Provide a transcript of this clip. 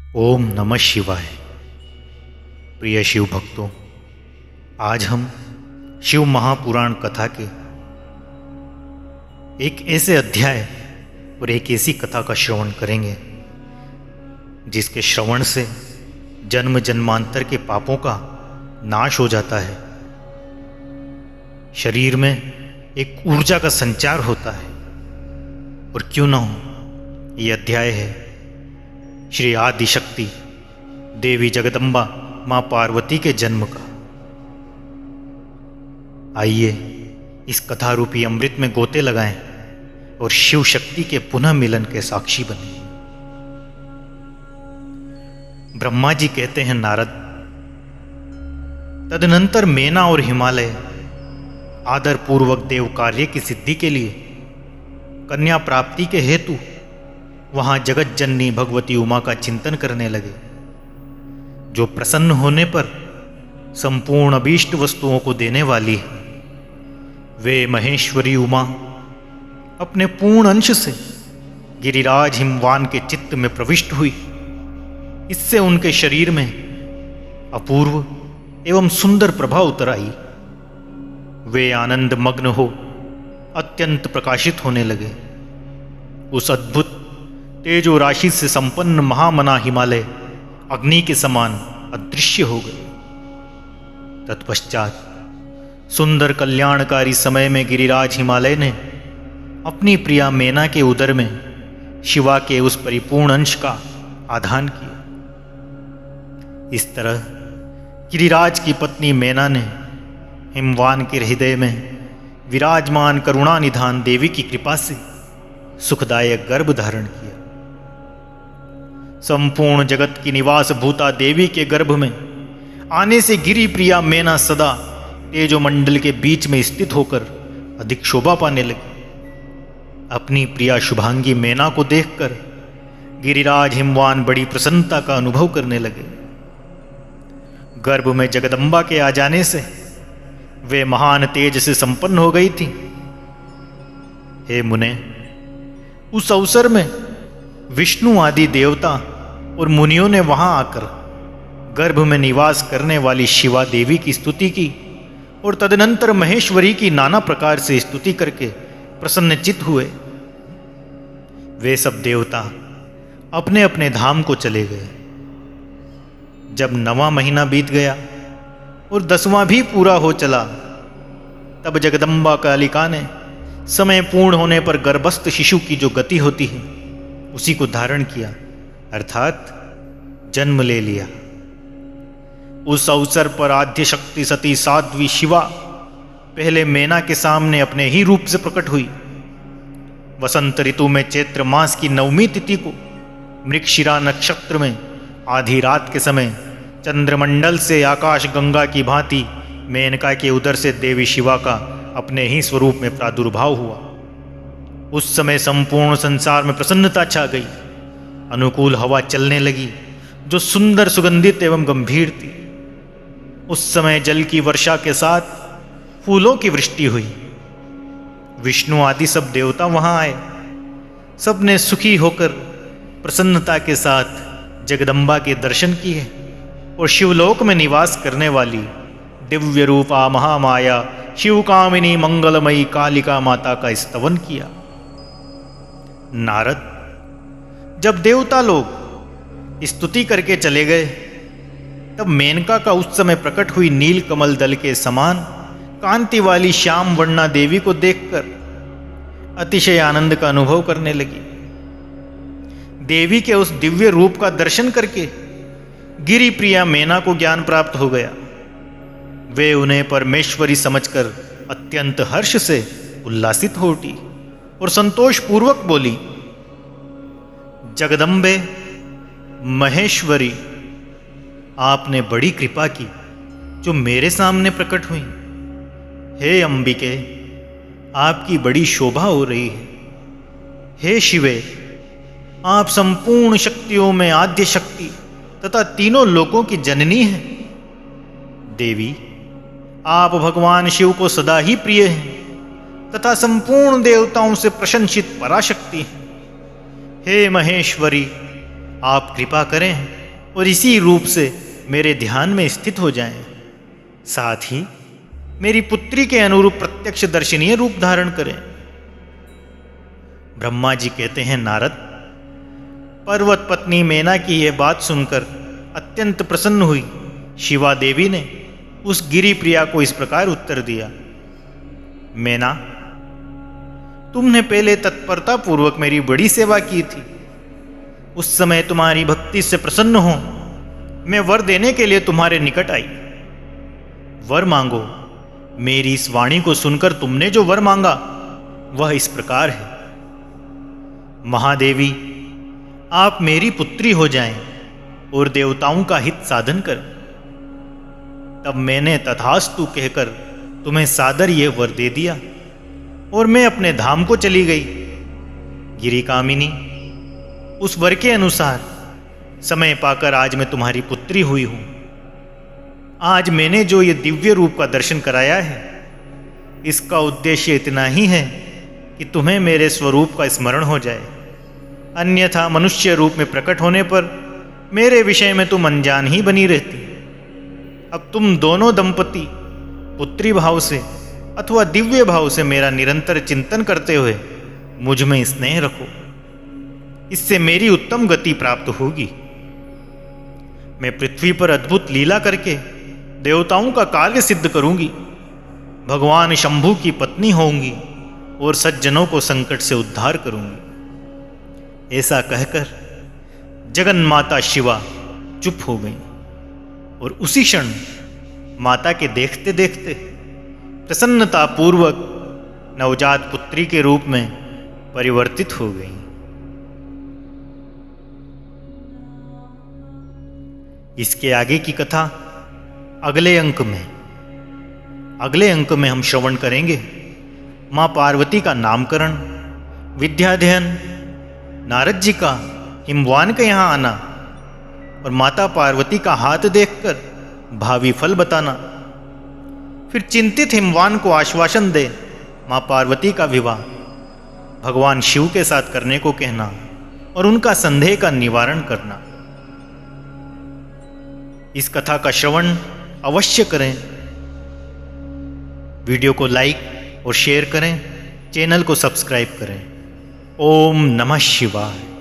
ओम नमः शिवाय। प्रिय शिव भक्तों, आज हम शिव महापुराण कथा के एक ऐसे अध्याय और एक ऐसी कथा का श्रवण करेंगे जिसके श्रवण से जन्म जन्मांतर के पापों का नाश हो जाता है, शरीर में एक ऊर्जा का संचार होता है। और क्यों ना हो, ये अध्याय है श्री आदिशक्ति देवी जगदम्बा मां पार्वती के जन्म का। आइए इस कथा रूपी अमृत में गोते लगाएं और शिव शक्ति के पुनः मिलन के साक्षी बने। ब्रह्मा जी कहते हैं, नारद, तदनंतर मेना और हिमालय आदर पूर्वक देव कार्य की सिद्धि के लिए कन्या प्राप्ति के हेतु वहां जगत जननी भगवती उमा का चिंतन करने लगे, जो प्रसन्न होने पर संपूर्ण अभीष्ट वस्तुओं को देने वाली है। वे महेश्वरी उमा अपने पूर्ण अंश से गिरिराज हिमवान के चित्त में प्रविष्ट हुई। इससे उनके शरीर में अपूर्व एवं सुंदर प्रभा उतर आई। वे आनंद मग्न हो अत्यंत प्रकाशित होने लगे। उस अद्भुत तेजो राशि से संपन्न महामना हिमालय अग्नि के समान अदृश्य हो गए। तत्पश्चात सुंदर कल्याणकारी समय में गिरिराज हिमालय ने अपनी प्रिया मेना के उदर में शिवा के उस परिपूर्ण अंश का आधान किया। इस तरह गिरिराज की पत्नी मेना ने हिमवान के हृदय में विराजमान करुणा निधान देवी की कृपा से सुखदायक गर्भ धारण किया। संपूर्ण जगत की निवास भूता देवी के गर्भ में आने से गिरि प्रिया मेना सदा तेजोमंडल के बीच में स्थित होकर अधिक शोभा पाने लगी। अपनी प्रिया शुभांगी मेना को देखकर गिरिराज हिमवान बड़ी प्रसन्नता का अनुभव करने लगे। गर्भ में जगदम्बा के आ जाने से वे महान तेज से संपन्न हो गई थी। हे मुने, उस अवसर में विष्णु आदि देवता और मुनियों ने वहां आकर गर्भ में निवास करने वाली शिवा देवी की स्तुति की और तदनंतर महेश्वरी की नाना प्रकार से स्तुति करके प्रसन्नचित्त हुए। वे सब देवता अपने अपने धाम को चले गए। जब 9वां महीना बीत गया और 10वां भी पूरा हो चला, तब जगदम्बा कालिका ने समय पूर्ण होने पर गर्भस्थ शिशु की जो गति होती है उसी को धारण किया, अर्थात जन्म ले लिया। उस अवसर पर आद्य शक्ति सती साध्वी शिवा पहले मेना के सामने अपने ही रूप से प्रकट हुई। वसंत ऋतु में चैत्र मास की 9वीं तिथि को मृगशिरा नक्षत्र में आधी रात के समय चंद्रमंडल से आकाश गंगा की भांति मेनका के उदर से देवी शिवा का अपने ही स्वरूप में प्रादुर्भाव हुआ। उस समय संपूर्ण संसार में प्रसन्नता छा गई। अनुकूल हवा चलने लगी जो सुंदर, सुगंधित एवं गंभीर थी। उस समय जल की वर्षा के साथ फूलों की वृष्टि हुई। विष्णु आदि सब देवता वहां आए। सबने सुखी होकर प्रसन्नता के साथ जगदम्बा के दर्शन किए और शिवलोक में निवास करने वाली दिव्य रूपा महामाया शिवकामिनी मंगलमयी कालिका माता का स्तवन किया। नारद, जब देवता लोग स्तुति करके चले गए, तब मेनका का उस समय प्रकट हुई नील कमल दल के समान कांति वाली श्याम वर्णा देवी को देखकर अतिशय आनंद का अनुभव करने लगी। देवी के उस दिव्य रूप का दर्शन करके गिरि प्रिया मेना को ज्ञान प्राप्त हो गया। वे उन्हें परमेश्वरी समझकर अत्यंत हर्ष से उल्लासित हो उठी और संतोष पूर्वक बोली, जगदम्बे महेश्वरी, आपने बड़ी कृपा की जो मेरे सामने प्रकट हुई। हे अंबिके, आपकी बड़ी शोभा हो रही है। हे शिवे, आप संपूर्ण शक्तियों में आद्य शक्ति तथा तीनों लोकों की जननी हैं। देवी, आप भगवान शिव को सदा ही प्रिय हैं तथा संपूर्ण देवताओं से प्रशंसित पराशक्ति हैं। हे महेश्वरी, आप कृपा करें और इसी रूप से मेरे ध्यान में स्थित हो जाएं। साथ ही मेरी पुत्री के अनुरूप प्रत्यक्ष दर्शनीय रूप धारण करें। ब्रह्मा जी कहते हैं, नारद, पर्वत पत्नी मेना की यह बात सुनकर अत्यंत प्रसन्न हुई। शिवा देवी ने उस गिरी प्रिया को इस प्रकार उत्तर दिया, मेना, तुमने पहले तत्परता पूर्वक मेरी बड़ी सेवा की थी। उस समय तुम्हारी भक्ति से प्रसन्न हो मैं वर देने के लिए तुम्हारे निकट आई। वर मांगो। मेरी इस वाणी को सुनकर तुमने जो वर मांगा वह इस प्रकार है, महादेवी, आप मेरी पुत्री हो जाएं और देवताओं का हित साधन करें। तब मैंने तथास्तु कहकर तुम्हें सादर यह वर दे दिया और मैं अपने धाम को चली गई। गिरी कामिनी, उस वर के अनुसार समय पाकर आज मैं तुम्हारी पुत्री हुई हूं। आज मैंने जो ये दिव्य रूप का दर्शन कराया है, इसका उद्देश्य इतना ही है कि तुम्हें मेरे स्वरूप का स्मरण हो जाए। अन्यथा मनुष्य रूप में प्रकट होने पर मेरे विषय में तुम अनजान ही बनी रहती। अब तुम दोनों दंपति पुत्री भाव से अथवा दिव्य भाव से मेरा निरंतर चिंतन करते हुए मुझ में स्नेह रखो। इससे मेरी उत्तम गति प्राप्त होगी। मैं पृथ्वी पर अद्भुत लीला करके देवताओं का कार्य सिद्ध करूंगी। भगवान शंभु की पत्नी होंगी और सज्जनों को संकट से उद्धार करूंगी। ऐसा कहकर जगन माता शिवा चुप हो गई और उसी क्षण माता के देखते देखते प्रसन्नता पूर्वक नवजात पुत्री के रूप में परिवर्तित हो गई। इसके आगे की कथा अगले अंक में हम श्रवण करेंगे। मां पार्वती का नामकरण, विद्याध्ययन, नारद जी का हिमवान के यहां आना और माता पार्वती का हाथ देखकर भावी फल बताना। फिर चिंतित हिमवान को आश्वासन दे मां पार्वती का विवाह भगवान शिव के साथ करने को कहना और उनका संदेह का निवारण करना। इस कथा का श्रवण अवश्य करें। वीडियो को लाइक और शेयर करें, चैनल को सब्सक्राइब करें। ओम नमः शिवाय।